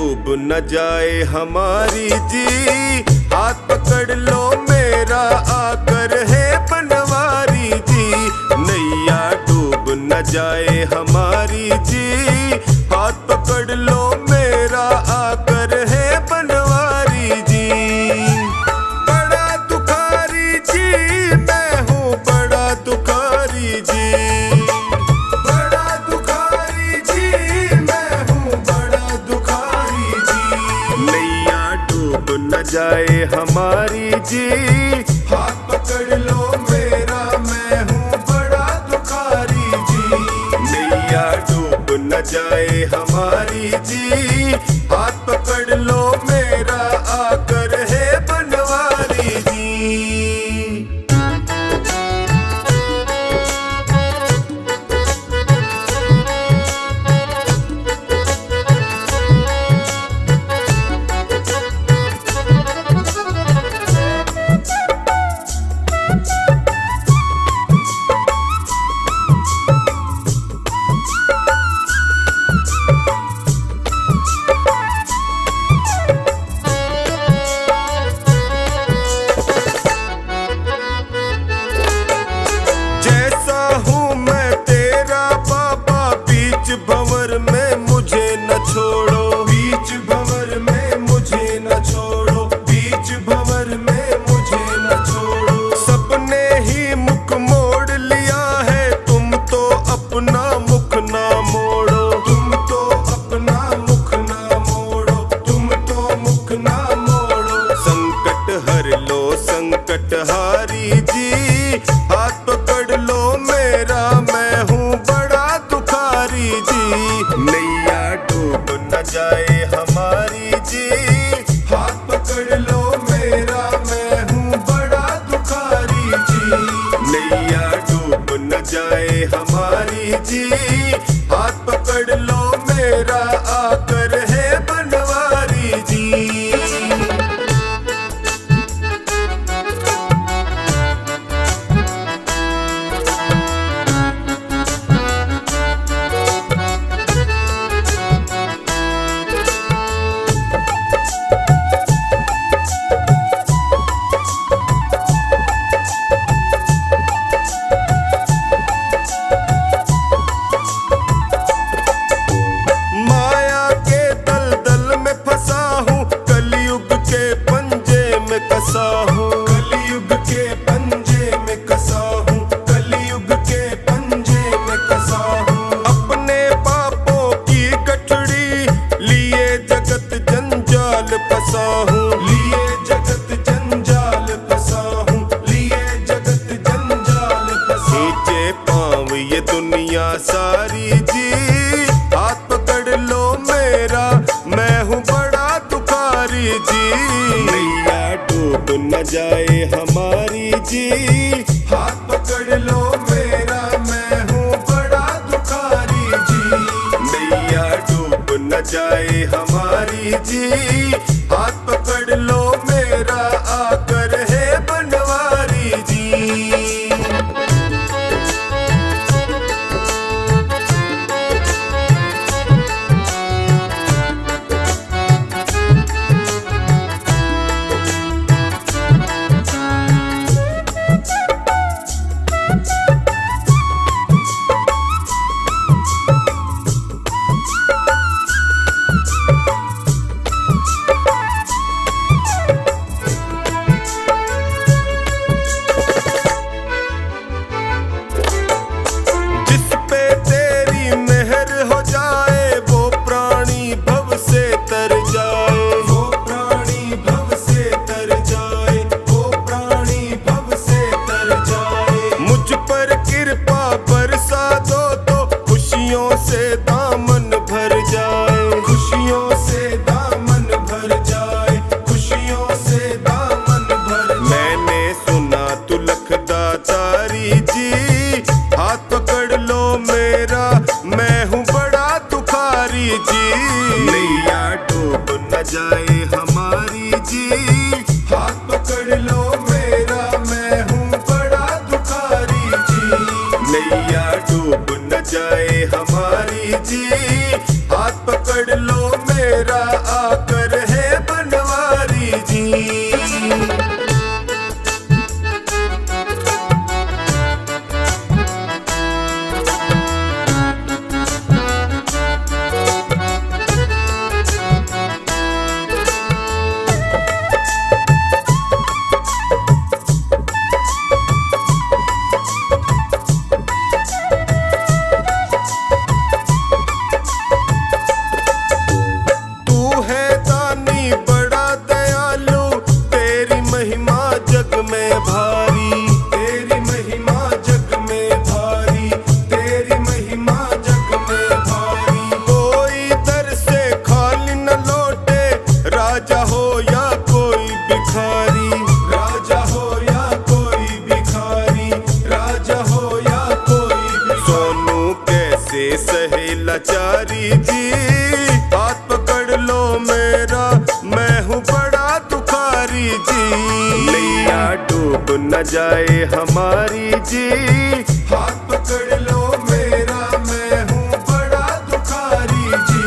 डूब न जाए हमारी जी, हाथ पकड़ लो मेरा आकर है बनवारी जी। नैया डूब न जाए हमारी जी, हाथ पकड़ लो मेरा आकर है बनवारी जी। बड़ा दुखारी जी मैं हूँ, बड़ा दुखारी जी, बड़ा दुखारी जी मैं हूँ, बड़ा दुखारी जी। नैया डूब न जाए हमारी जी, हाथ पकड़ लो मेरा मैं हूँ बड़ा दुखारी जी। नैया डूब न जाए हमारी जी, हाथ पकड़ लो मेरा आकर है बनवारी जी। भंवर में मुझे न छोड़ो, बीच भंवर में मुझे न छोड़ो, बीच भंवर में मुझे न छोड़ो। सबने ही मुख मोड़ लिया है, तुम तो अपना मुख ना मोड़ो, तुम तो अपना मुख ना मोड़ो, तुम तो मुख ना मोड़ो। संकट हर लो संकट हारी जी, हाथ पकड़ लो मेरा मैं हूँ बड़ा दुखारी जी। नैया डूब न जाए हमारी जी, हाथ पकड़ लो मेरा मैं हूँ बड़ा दुखारी जी। नैया डूब न जाए हमारी जी, हाथ पकड़ लो मेरा आकर है बनवारी जी। कसा हूँ कलयुग के पंजे में कसा हूँ, कलयुग के पंजे में कसा हूँ। अपने पापों की गठड़ी लिए जगत जंजाल फंसा हूँ, लिए जगत जंजाल फंसा हूँ, लिए जगत जंजाल फंसा। नीचे पाँव ये दुनिया सारी जी, हाथ पकड़ लो मेरा मैं हूँ बड़ा दुखारी जी। डूब न जाए हमारी जी, हाथ पकड़ लो मेरा मैं हूँ बड़ा दुखारी जी। नैया डूब न जाए हमारी जी, हाथ पकड़ लो मेरा आकर है बनवारी जी। से दामन भर जाए, खुशियों से दामन भर जाए, खुशियों से दामन भर जाए। मैंने सुना तू लखदातारी जी, हाथ पकड़ लो मेरा मैं हूँ बड़ा दुखारी जी। नैया डूब न जाए हमारी जी, हाथ पकड़ लो मेरा मैं हूँ बड़ा दुखारी जी। नैया डूब न जाए हमारी जी, हाथ पकड़ लो मेरा प्यारी जी, हाथ पकड़ लो मेरा, मैं हूँ बड़ा दुखारी जी। नैया डूब न जाए हमारी जी, हाथ पकड़ लो मेरा, मैं हूँ बड़ा दुखारी जी।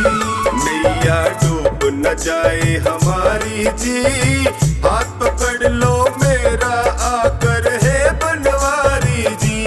नैया डूब न जाए हमारी जी, हाथ पकड़ लो मेरा, आकर है बनवारी जी।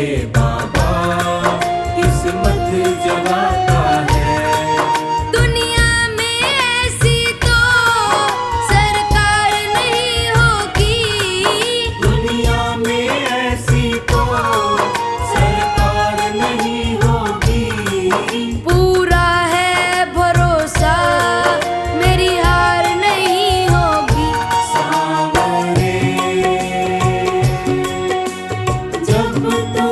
हे बाबा किस्मत जगाता है। दुनिया में ऐसी तो सरकार नहीं होगी, दुनिया में ऐसी तो सरकार नहीं होगी। पूरा है भरोसा मेरी हार नहीं होगी। सांवरे जब तू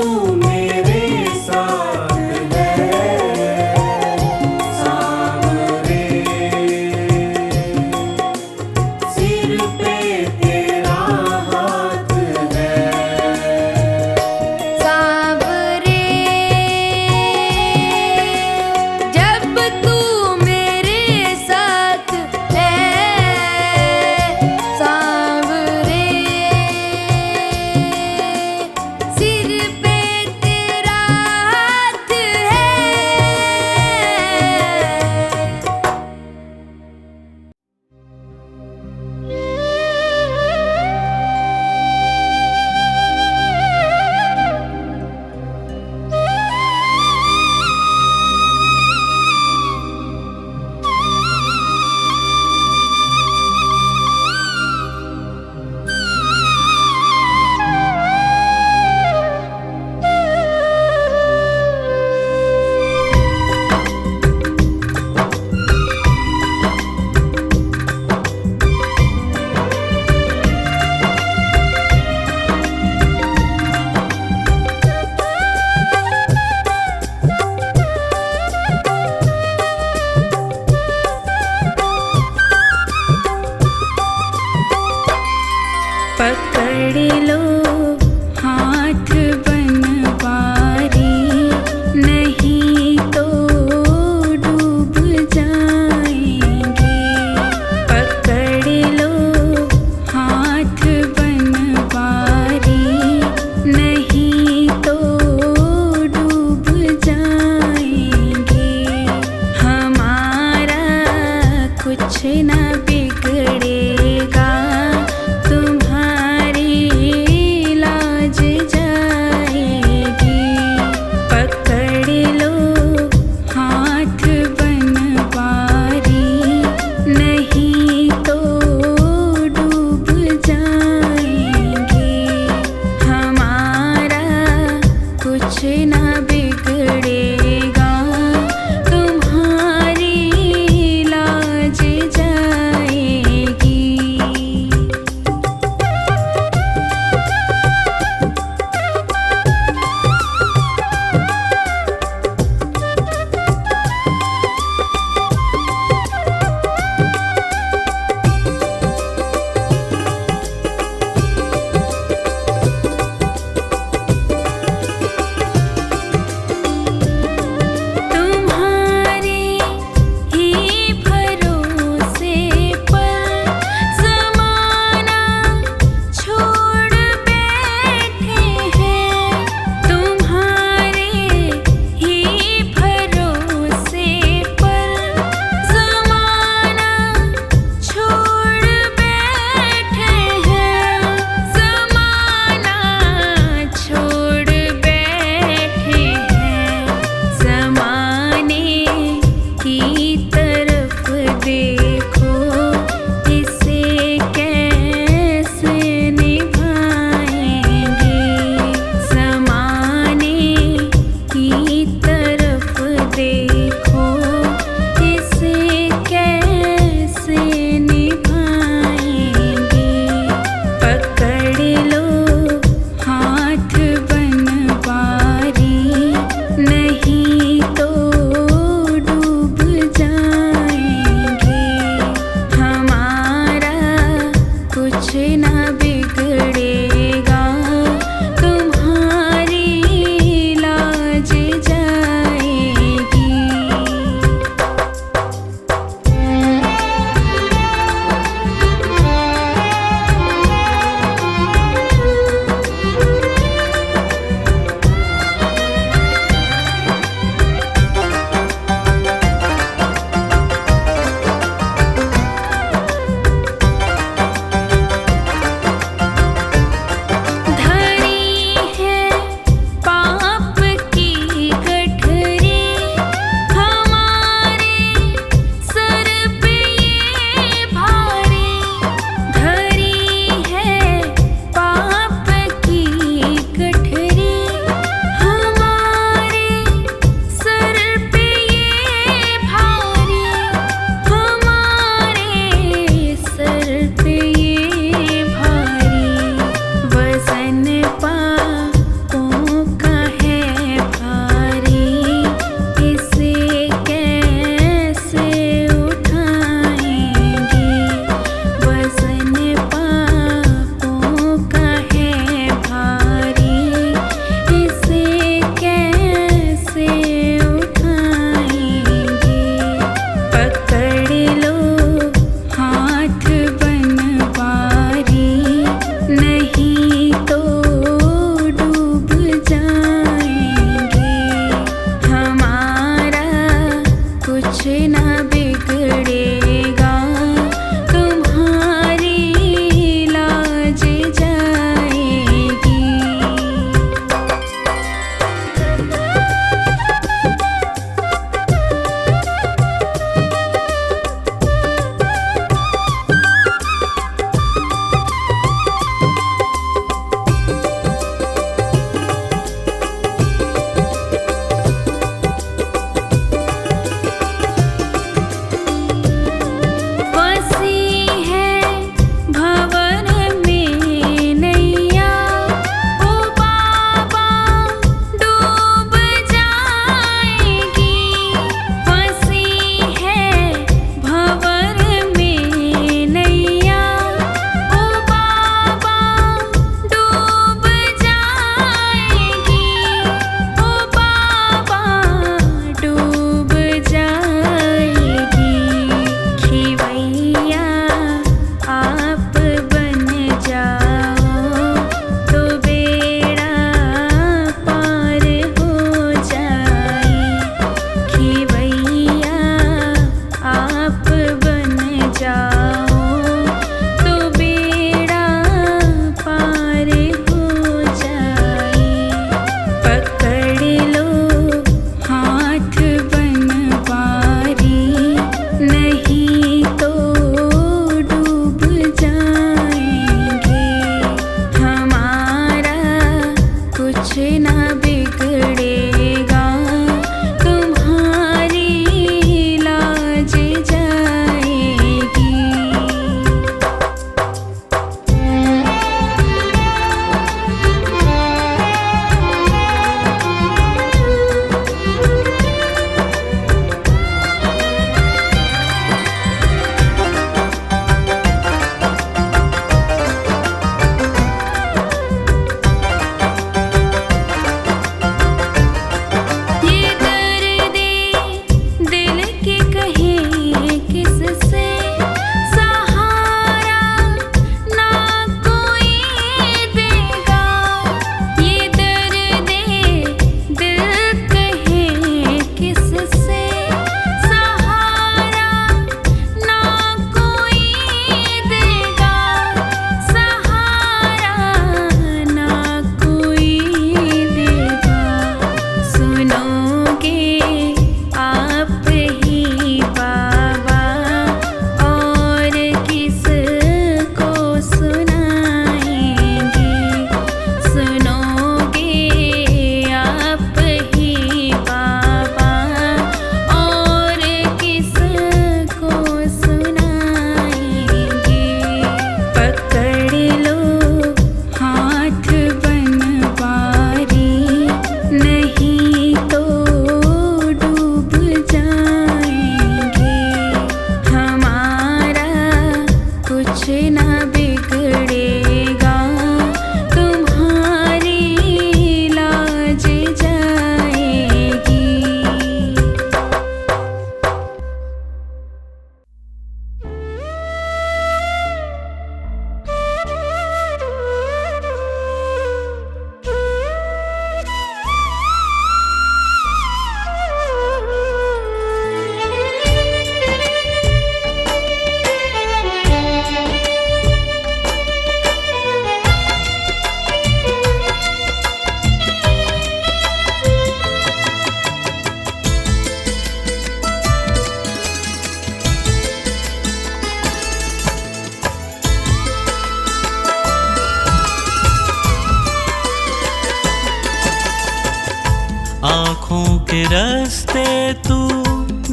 आँखों के रास्ते तू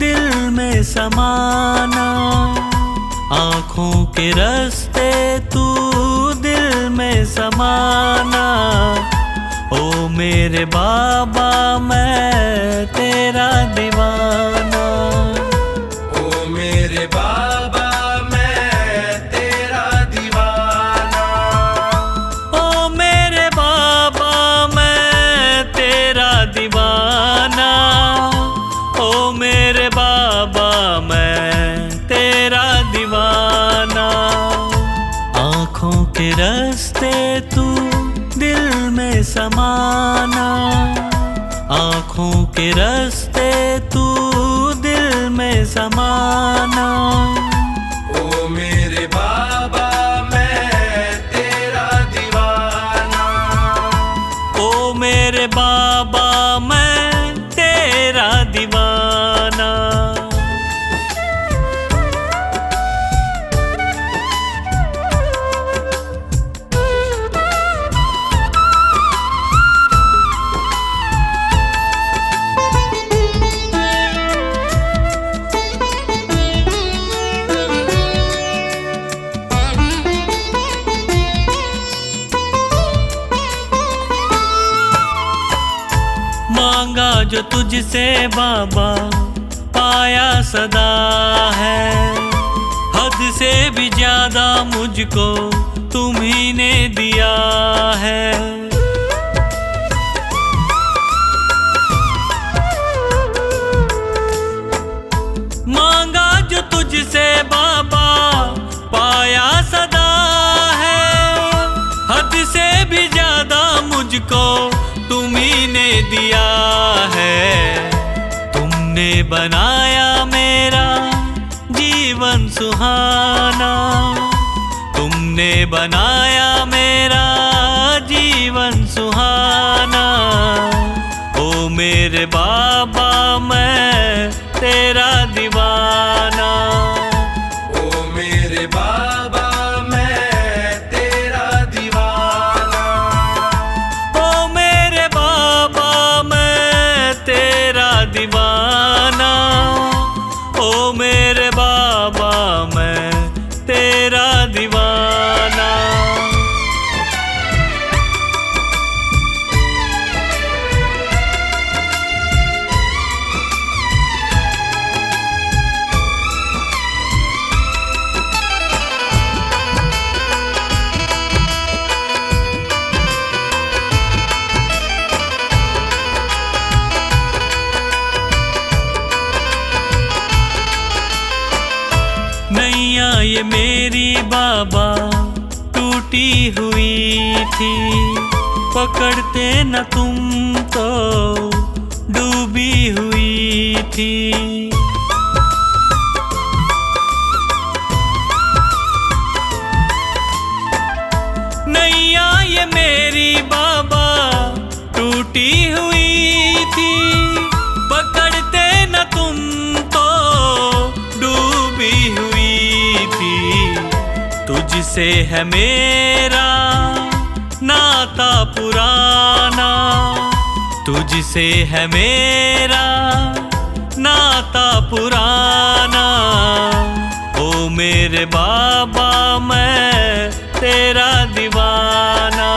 दिल में समाना, आँखों के रास्ते तू दिल में समाना। ओ मेरे बाबा मैं तेरा दीवाना, ओ मेरे बाबा मैं तेरा दीवाना, ओ मेरे बाबा मैं तेरा दीवाना, ओ मेरे बाबा मैं तेरा दीवाना। आँखों के रास्ते तू दिल में समाना, आँखों के रास्ते तू दिल में समाना। ओ मेरे बाबा मैं तेरा दीवाना, ओ मेरे बाबा मैं तेरा दीवाना। मांगा जो तुझसे बाबा पाया सदा है, हद से भी ज्यादा मुझको तुम्ही ने दिया है। मांगा जो तुझसे बाबा पाया सदा है, हद से भी ज्यादा मुझको तुम्ही ने दिया है। तुमने बनाया मेरा जीवन सुहाना, तुमने बनाया मेरा जीवन सुहाना। ओ मेरे बाबा मैं तेरा दीवाना, ओ मेरे बाबा मैं तेरा दीवाना, ओ मेरे बाबा मैं तेरा दीवाना, ओ मेरे बाबा मैं तेरा दीवाना। नैया ये मेरी बाबा टूटी हुई थी, पकड़ते न तुम तो डूबी हुई थी। नैया ये मेरी बाबा टूटी हुई थी, पकड़ते न तुम तो डूबी हुई थी। तुझसे है मेरा नाता पुराना, तुझसे है मेरा नाता पुराना। ओ मेरे बाबा मैं तेरा दीवाना,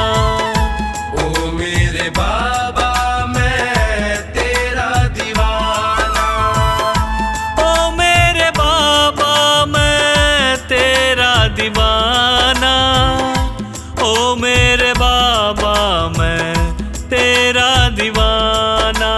ओ मेरे बाबा मैं तेरा दीवाना, ओ मेरे बाबा मैं तेरा दीवाना, ओ मेरे बाबा मैं तेरा दीवाना।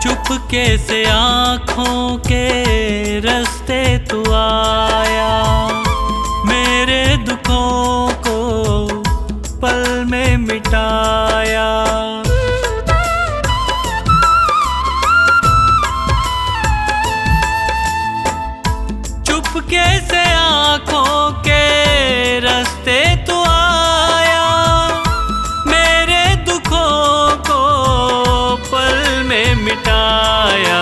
चुपके से आँखों के रास्ते तू आया, मेरे दुखों को पल में मिटाया। मिटाया।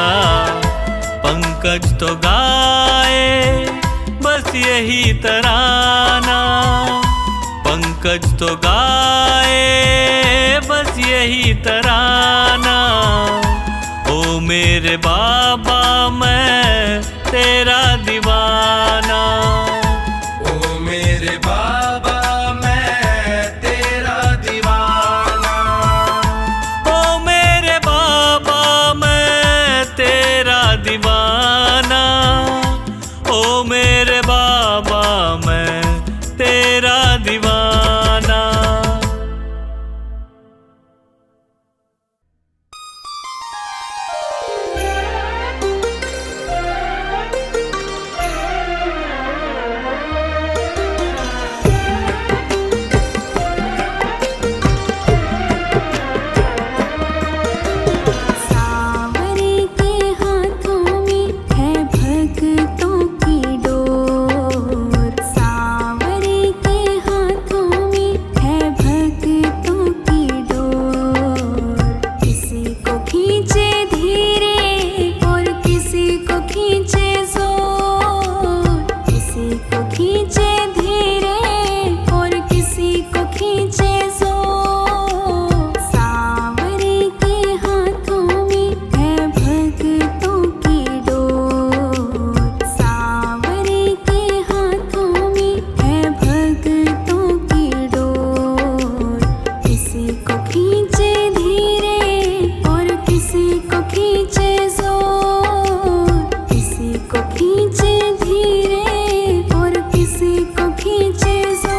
पंकज तो गाए बस यही तराना, पंकज तो गाए बस यही तराना। ओ मेरे बाबा मैं तेरा दीवाना, ओ मेरे बाबा मैं तेरा दीवाना, ओ मेरे बाबा मैं तेरा दीवाना, ओ मेरे बाबा मैं तेरा दीवाना। सावरे के हाथों में है भक्तों की डोर, सावरे के हाथों में है भक्तों की डोर। किसी को खींचे धीरे और किसी को खींचे जोर, किसी को खींचे धीरे और किसी को खींचे जोर। सावरे के हाथों में है भक्तों की डोर, सावरे के हाथों में है भक्तों की डोर। किसी को खींचे धीरे और किसी को खींचे जोर, किसी को खींचे धीरे और किसी को खींचे जोर।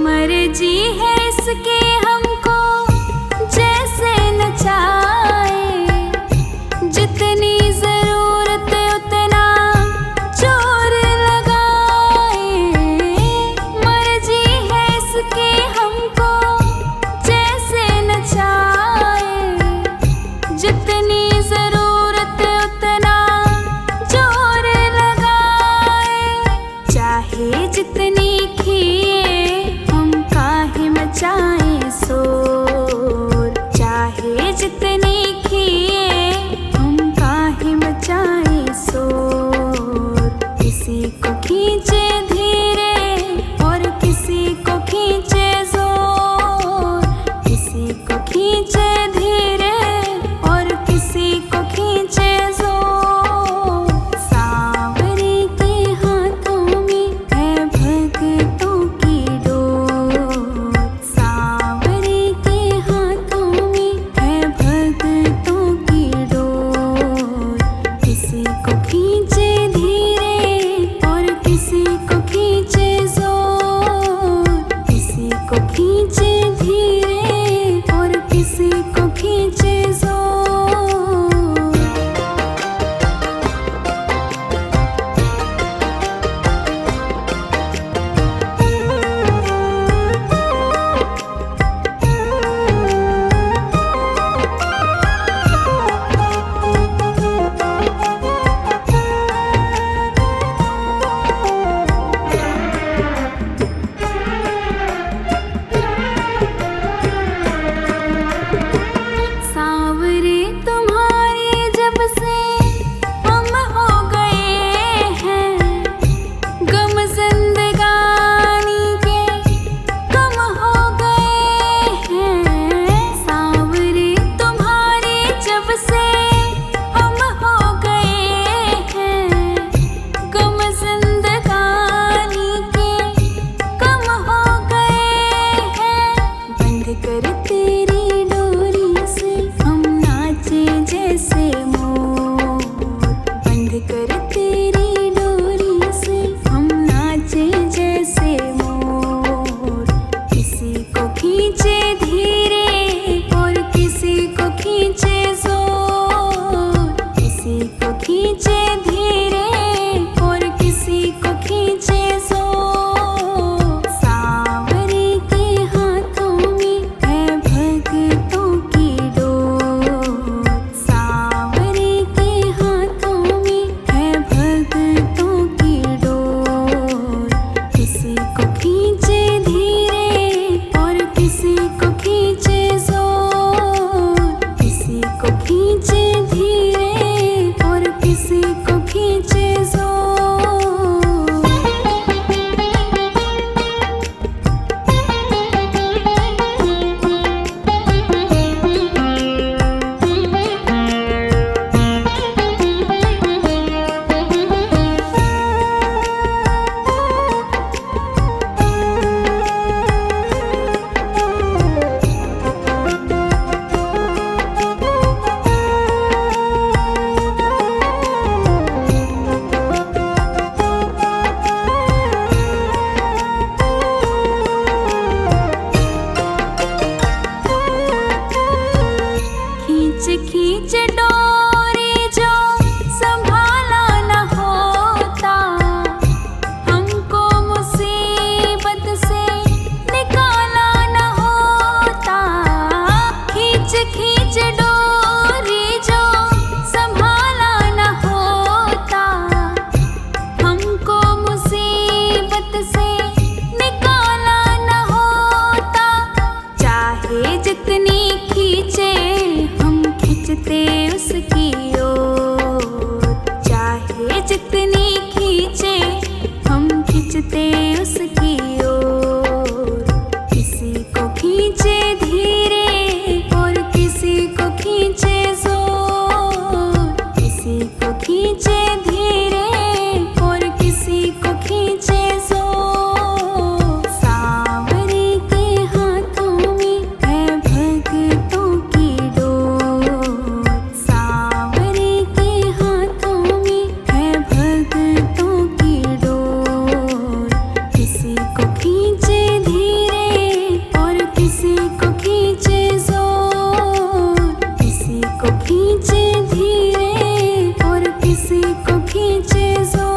मर्जी है इसके हमको जैसे नचाए, जितनी जरूरत उतना जोर लगाए। मर्जी है इसके हमको जैसे नचाए, जितनी जरूरत उतना जोर लगाए। चाहे जितनी खिए हम काहे मचाएं शोर, चाहे जितनी खिए हम काहे मचाएं शोर। किसी को खींचे धीरे और किसी को खींचे जोर, किसी को खींचे धीरे और किसी को खींचे जोर। सावरे के हाथों में है भक्तों की डोर, सावरे के हाथों में है भक्तों की डोर। किसी को खींचे धीरे और किसी को खींचे जोर, किसी को खींचे धीरे और किसी को खींचे जोर। खींचते उसकी ओर, किसी को खींचे धीरे और किसी को खींचे जोर, किसी को खींचे धीरे और किसी को खींचे जोर। सांवरे के हाथों में है भक्तों की डोर, सांवरे के हाथों में है भक्तों की डोर। किसी को खींचे धीरे और किसी को खींचे जोर, किसी को खींचे धीरे और किसी को खींचे जोर।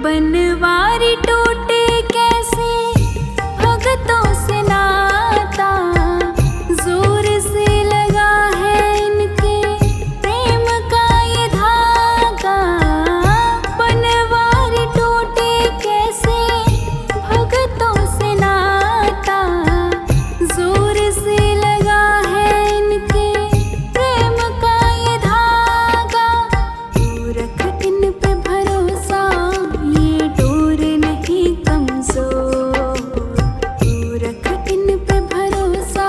बनवारी टूटे कैसे भगतों से नाता, जोर से लगा है इनके प्रेम का ये धागा। बनवारी टूटे कैसे भगतों से नाता, जोर से लगा है इनके प्रेम का ये धागा। तू रख इन पे भरोसा, ये डोर नहीं कमजोर। तू रख इन पे भरोसा,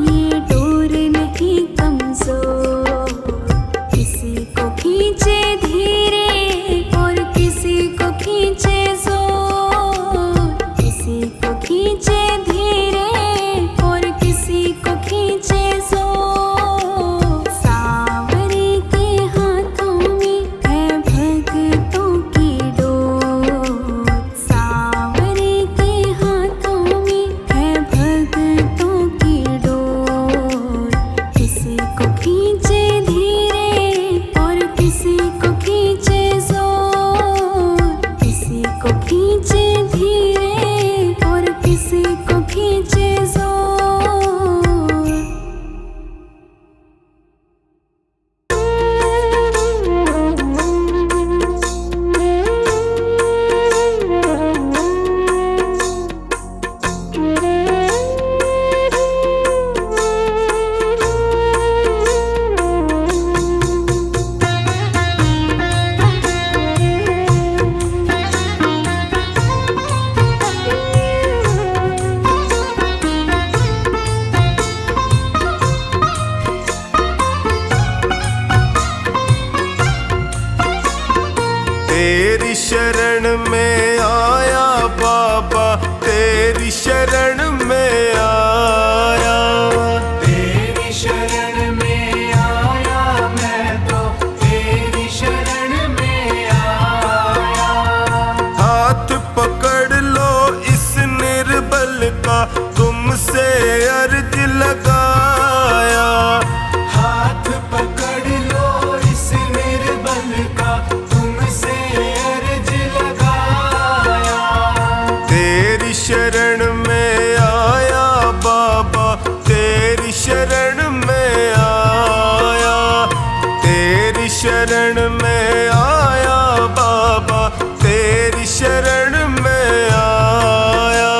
ये डोर नहीं कमजोर। किसी को खींचे धीरे और किसी को खींचे जोर, किसी को खींचे धीरे और किसी को खींचे जोर। सांवरे के हाथों में है भक्तों की डोर, सांवरे के हाथों में है भक्तों की डोर। किसी को खींचे धीरे और किसी को खींचे जोर, किसी को खींचे धीरे और किसी को खींचे जोर। तेरी शरण में आया बाबा, तेरी शरण में आया। तेरी शरण में आया मैं तो, तेरी शरण में आया। हाथ पकड़ लो इस निर्बल का, तुमसे अर्ज लगाया। हाथ पकड़ लो इस निर्बल का, तुमसे अर्ज लगाया। तेरी शरण में आया बाबा, तेरी शरण में आया। तेरी शरण में आया बाबा, तेरी शरण में आया।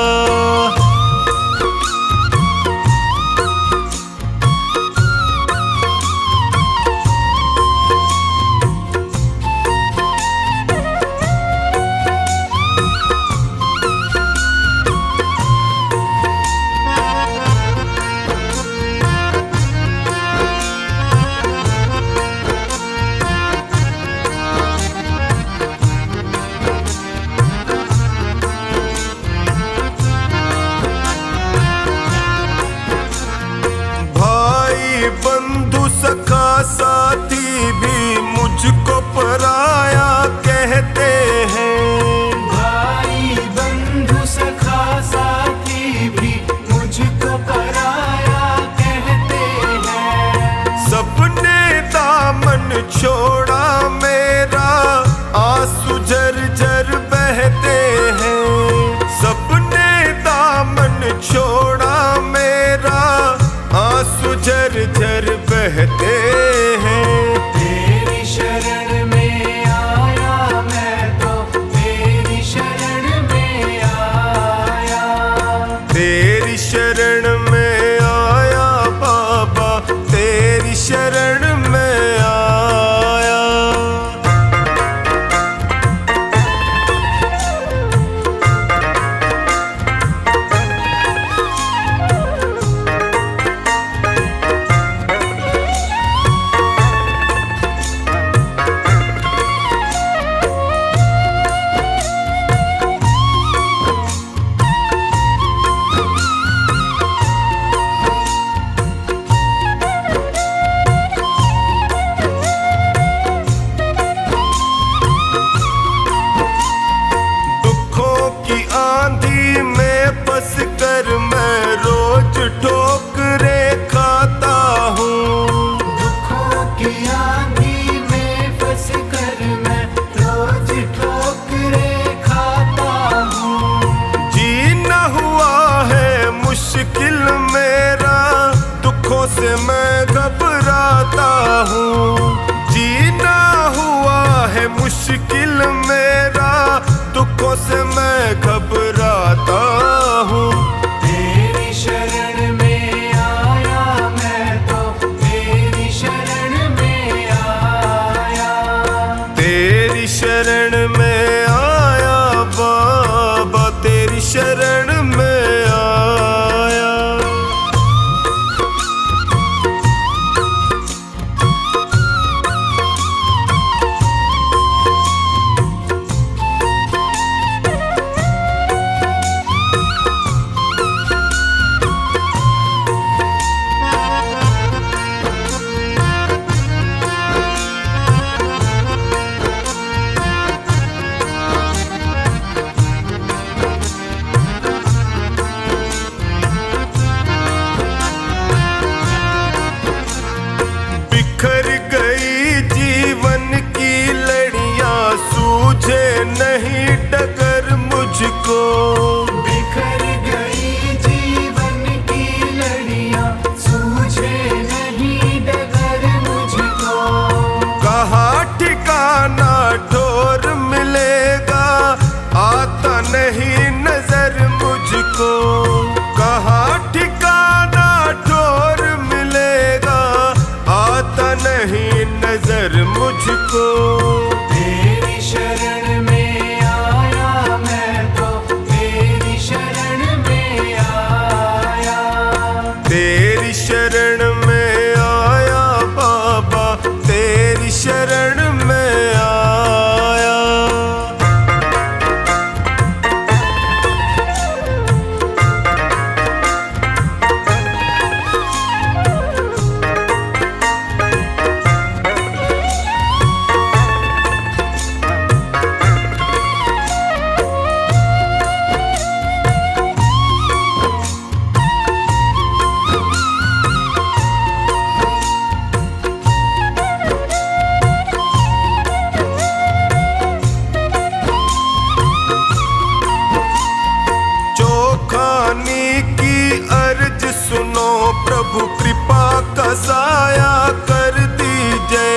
से मैं घबराता हूँ। जीना हुआ है मुश्किल मेरा, दुखों से मैं घबराता हूँ। तेरी शरण में आया मैं तो, तेरी शरण में आया। तेरी शरण में आया बाबा, तेरी शरण में आया। बिखर गई जीवन की लड़ियां, सूझे नहीं डगर मुझको। बिखर गई जीवन की लड़ियां, सूझे नहीं डगर मुझको। कहाँ ठिकाना ठोर मिलेगा, आता नहीं नजर मुझको। कहाँ ठिकाना ठोर मिलेगा, आता नहीं नजर मुझको। तेरी शरण में आया मैं तो, तेरी शरण में आया। तेरी शरण में आया बाबा, तेरी शरण में आया। चौखानी की अर्ज सुनो प्रभु, कृपा का साया कर दीजिए।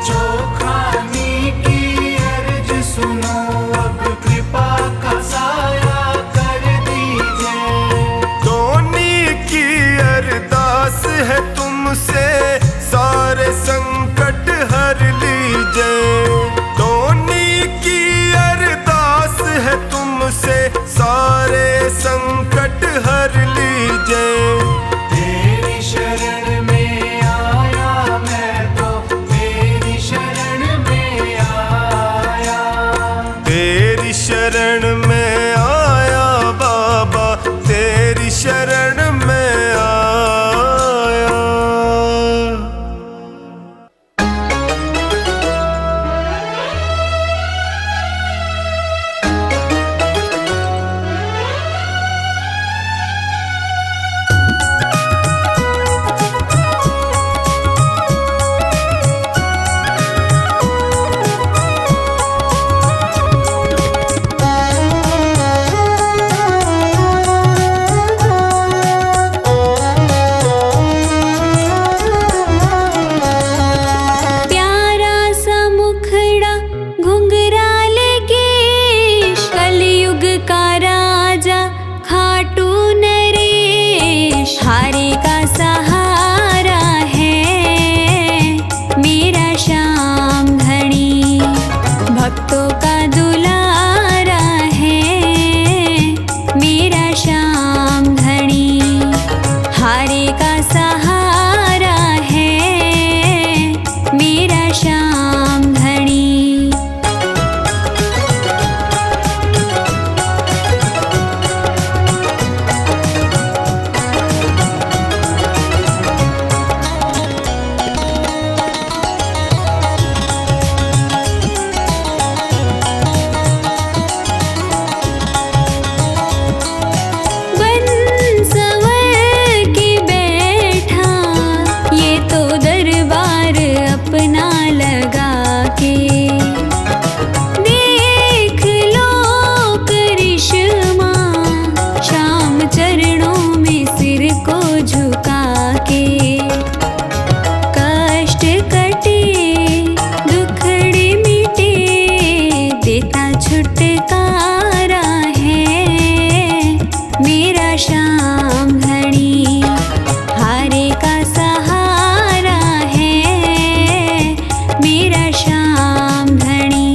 चौखानी की अर्ज सुनो, अब कृपा का साया कर दीजिए। धोनी की अरदास है तुमसे, सारे संकट हर लीजिए। धोनी की अरदास है तुमसे, सारे संकट हर लीजिए। तेरी शरण में आया मैं तो, तेरी शरण में आया। तेरी शरण में आया बाबा, तेरी शरण में आया। श्याम धनी हारे का सहारा है मेरा श्याम धनी।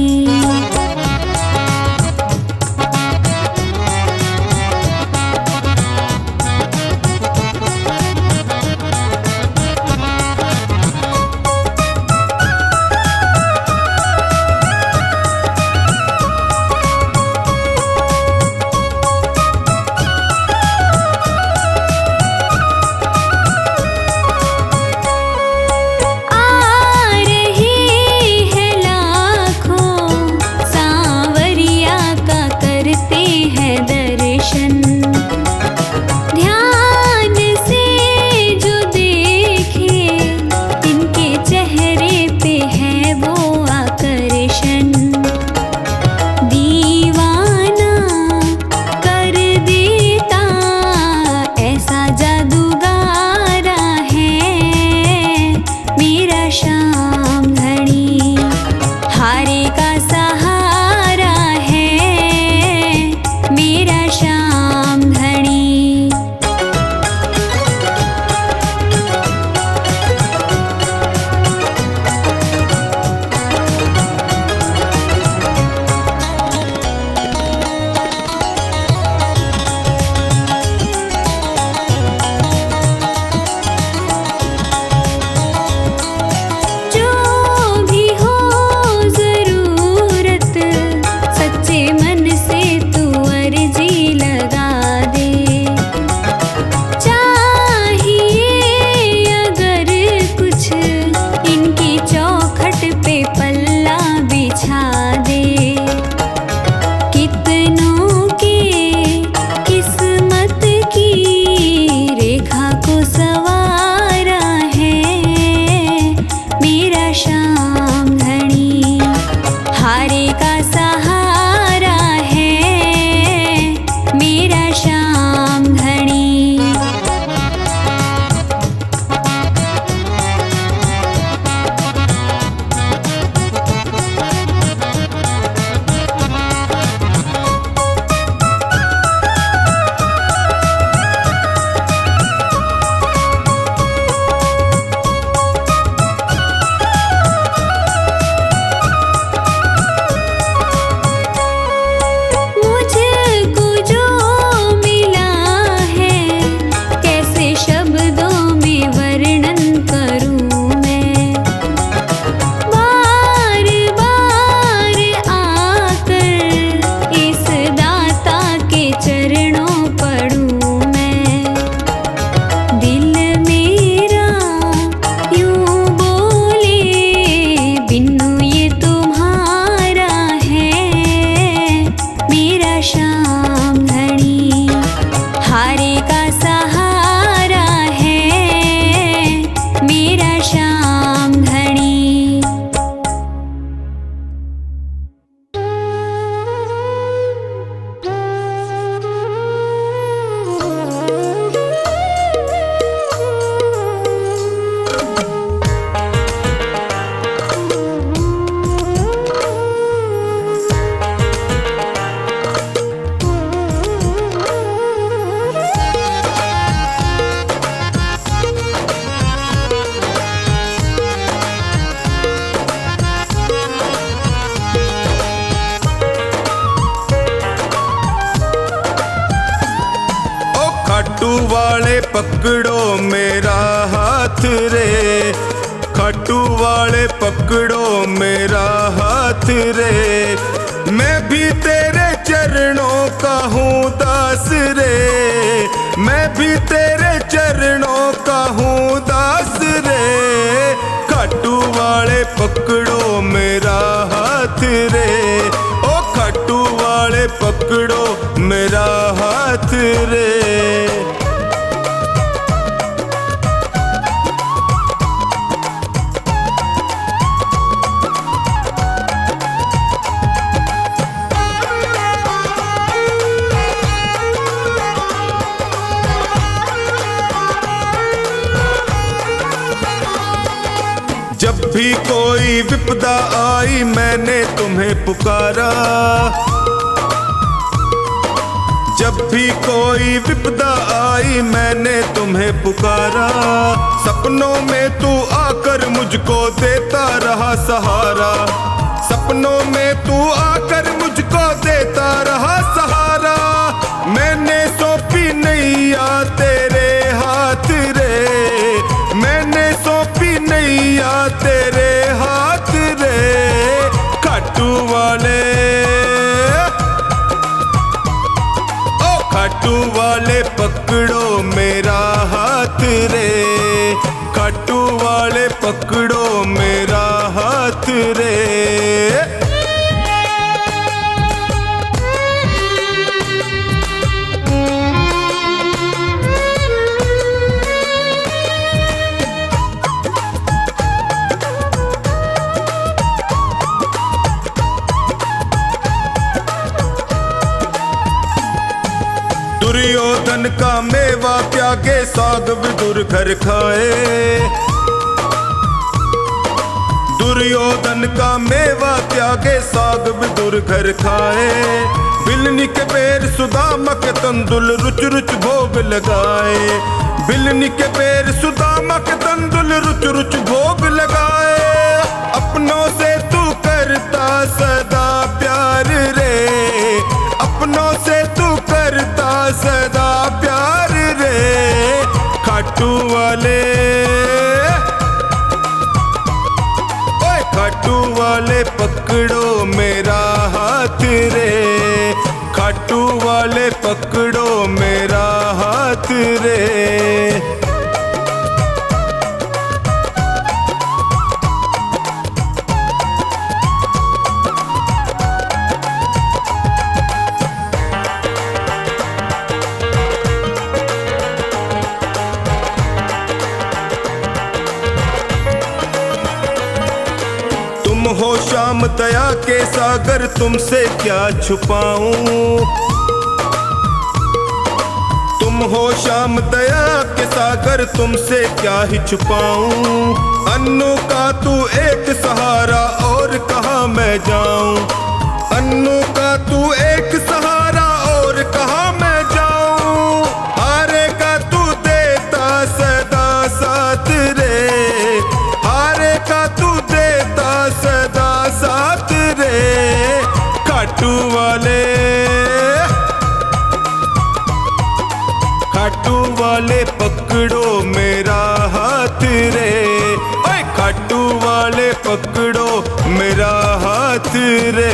वाले पकड़ो मेरा हाथ रे, खाटू वाले पकड़ो मेरा हाथ रे। मैं भी तेरे चरणों का हूँ दास रे, मैं भी तेरे चरणों का हूँ दास रे। खाटू वाले पकड़ो मेरा हाथ रे, ओ खाटू वाले पकड़ो मेरा हाथ रे। जब भी कोई विपदा आई मैंने तुम्हें पुकारा, जब भी कोई विपदा आई मैंने तुम्हें पुकारा, सपनों में तू आकर मुझको देता रहा सहारा, सपनों में तू आकर मुझको देता रहा सहारा। मैंने सौंपी नैया तेरे हाथ रे, मैंने सौंपी नैया तेरे हाथ रे, खाटू वाले ओ खाटू वाले पकड़ो मेरा हाथ रे, खाटू वाले पकड़ो मेरा हाथ रे। दुर्योधन का मेवा त्यागे साग विदुर घर खाए, दुर्योधन का मेवा त्यागे साग विदुर घर खाए, बिलनी के पैर सुदामा के तंदुल रुच रुच भोग लगाए, बिलनी के पैर सुदामा के तंदुल रुच रुच भोग लगाए। अपनों से तू करता सदा प्यार रे, अपनों से तू करता सदा प्यार रे, खाटू वाले ओए खाटू वाले पकड़ो मेरा हाथ रे, खाटू वाले पकड़ो मेरा हाथ रे। तुम हो श्याम दया के सागर तुमसे क्या छुपाऊं, तुम हो श्याम दया के सागर तुमसे क्या ही छुपाऊं। अन्नू का तू एक सहारा और कहाँ मैं जाऊं, अन्नू का तू एक सहारा और कहाँ मैं जाऊं। हारे का तू देता सदा साथ रे, हारे का तू देता सदा साथ रे, खाटू वाले खाटू वाले पकड़ो मेरा हाथ रे, ओए खाटू वाले पकड़ो मेरा हाथ रे।